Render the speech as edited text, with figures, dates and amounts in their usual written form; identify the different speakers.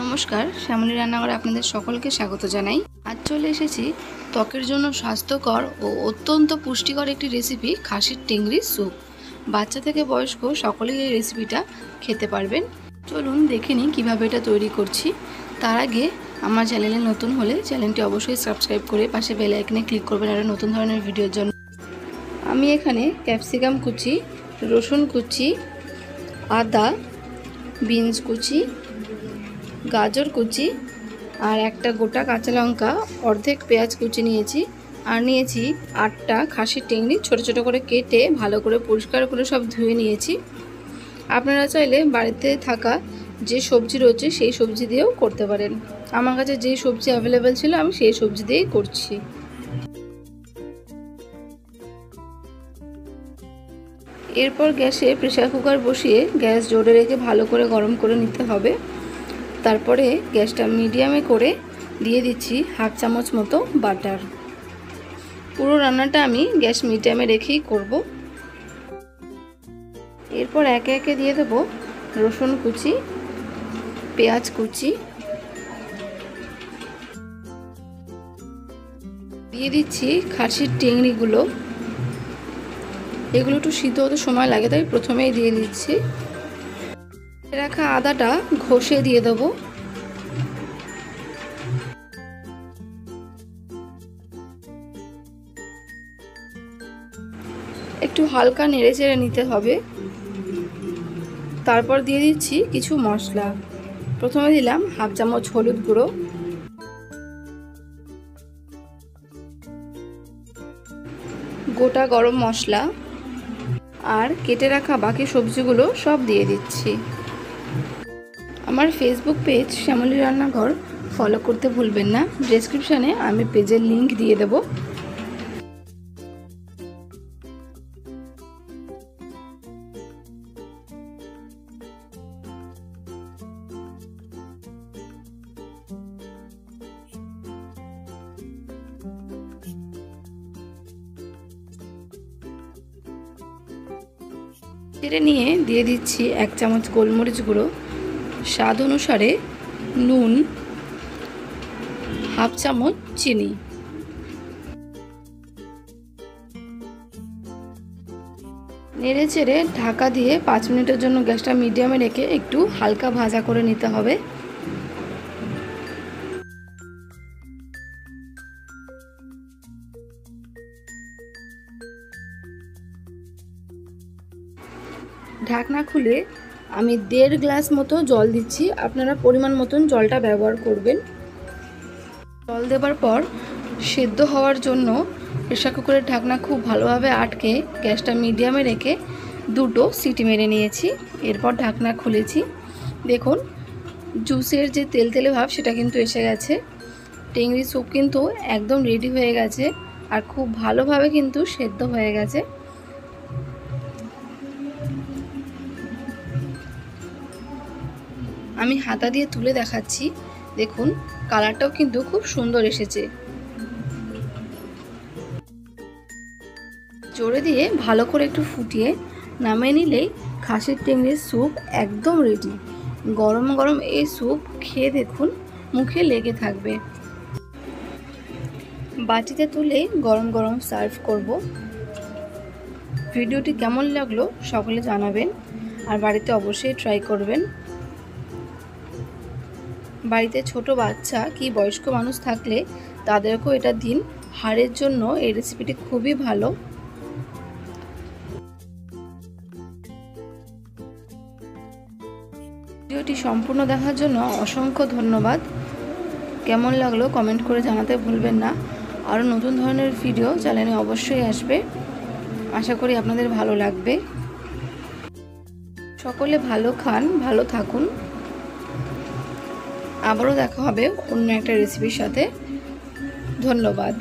Speaker 1: নমস্কার, শ্যামলী রান্নাঘরে আপনাদের সকলকে স্বাগত জানাই। আজ চলে এসেছি ত্বকের জন্য স্বাস্থ্যকর ও অত্যন্ত পুষ্টিকর একটি রেসিপি, খাসির টেংরি স্যুপ। বাচ্চা থেকে বয়স্ক সকলেই এই রেসিপিটা খেতে পারবেন। চলুন দেখে নিই কীভাবে এটা তৈরি করছি। তার আগে আমার চ্যানেলে নতুন হলে চ্যানেলটি অবশ্যই সাবস্ক্রাইব করে পাশে বেল আইকনে ক্লিক করবেন আরও নতুন ধরনের ভিডিওর জন্য। আমি এখানে ক্যাপসিকাম কুচি, রসুন কুচি, আদা, বিনস কুচি, গাজর কুচি আর একটা গোটা কাঁচা লঙ্কা, অর্ধেক পেঁয়াজ কুচি নিয়েছি। আর নিয়েছি 8টা খাসির টেংরি, ছোট ছোট করে কেটে ভালো করে পরিষ্কার করে সব ধুয়ে নিয়েছি। আপনারা চাইলে বাড়িতে থাকা যে সবজি রয়েছে সেই সবজি দিয়েও করতে পারেন। আমার কাছে যে সবজি অ্যাভেলেবেল ছিল আমি সেই সবজি দিয়েই করছি। এরপর গ্যাসে প্রেসার কুকার বসিয়ে গ্যাস জোরে রেখে ভালো করে গরম করে নিতে হবে। তারপরে গ্যাসটা মিডিয়ামে করে দিয়ে দিচ্ছি 1/2 চামচ মতো বাটার। পুরো রান্নাটা আমি গ্যাস মিডিয়ামে রেখেই করব। এরপর একে একে দিয়ে দেব রসুন কুচি, পেঁয়াজ কুচি, দিয়ে দিচ্ছি খাসির টেংরিগুলো। এগুলো একটু সিদ্ধ হতে সময় লাগে, তাই প্রথমেই দিয়ে দিচ্ছি। রাখা আদাটা ঘষে দিয়ে দেবো। একটু হালকা নেড়ে চেড়ে নিতে হবে। তারপর দিয়ে দিচ্ছি কিছু মশলা। প্রথমে দিলাম 1/2 চামচ হলুদ গুঁড়ো, গোটা গরম মশলা আর কেটে রাখা বাকি সবজিগুলো সব দিয়ে দিচ্ছি। আমার ফেসবুক পেজ শ্যামলী রান্নাঘর ফলো করতে ভুলবেন না। ডেসক্রিপশানে আমি পেজের লিংক দিয়ে দেব। ছেড়ে নিয়ে দিয়ে দিচ্ছি 1 চামচ গোলমরিচ গুঁড়ো, স্বাদ অনুসারে নুন, 1/2 চামচ চিনি। নেড়ে চেড়ে ঢাকা দিয়ে 5 মিনিটের জন্য গ্যাসটা মিডিয়ামে রেখে একটু হালকা ভাজা করে নিতে হবে। ঢাকনা খুলে আমি 1.5 গ্লাস মতো জল দিচ্ছি। আপনারা পরিমাণ মতন জলটা ব্যবহার করবেন। জল দেবার পর সেদ্ধ হওয়ার জন্য প্রেসার কুকারের ঢাকনা খুব ভালোভাবে আটকে গ্যাসটা মিডিয়ামে রেখে 2টো সিটি মেরে নিয়েছি। এরপর ঢাকনা খুলেছি। দেখুন জুসের যে তেলতেলে ভাব সেটা কিন্তু এসে গেছে। টেংরি স্যুপ কিন্তু একদম রেডি হয়ে গেছে আর খুব ভালোভাবে কিন্তু সেদ্ধ হয়ে গেছে। আমি হাতা দিয়ে তুলে দেখাচ্ছি। দেখুন কালারটাও কিন্তু খুব সুন্দর এসেছে। জোরে দিয়ে ভালো করে একটু ফুটিয়ে নামিয়ে নিলেই খাসির টেংরির স্যুপ একদম রেডি। গরম গরম এই স্যুপ খেয়ে দেখুন, মুখে লেগে থাকবে। বাটিতে তুলে গরম গরম সার্ভ করব। ভিডিওটি কেমন লাগলো সকলে জানাবেন আর বাড়িতে অবশ্যই ট্রাই করবেন। বাড়িতে ছোট বাচ্চা কি বয়স্ক মানুষ থাকলে তাদেরকেও এটা দিন। হাড়ের জন্য এই রেসিপিটি খুবই ভালো। ভিডিওটি সম্পূর্ণ দেখার জন্য অসংখ্য ধন্যবাদ। কেমন লাগলো কমেন্ট করে জানাতে ভুলবেন না। আরও নতুন ধরনের ভিডিও চ্যানেলে অবশ্যই আসবে। আশা করি আপনাদের ভালো লাগবে। সকলে ভালো খান, ভালো থাকুন। আবারও দেখা হবে অন্য একটা রেসিপির সাথে। ধন্যবাদ।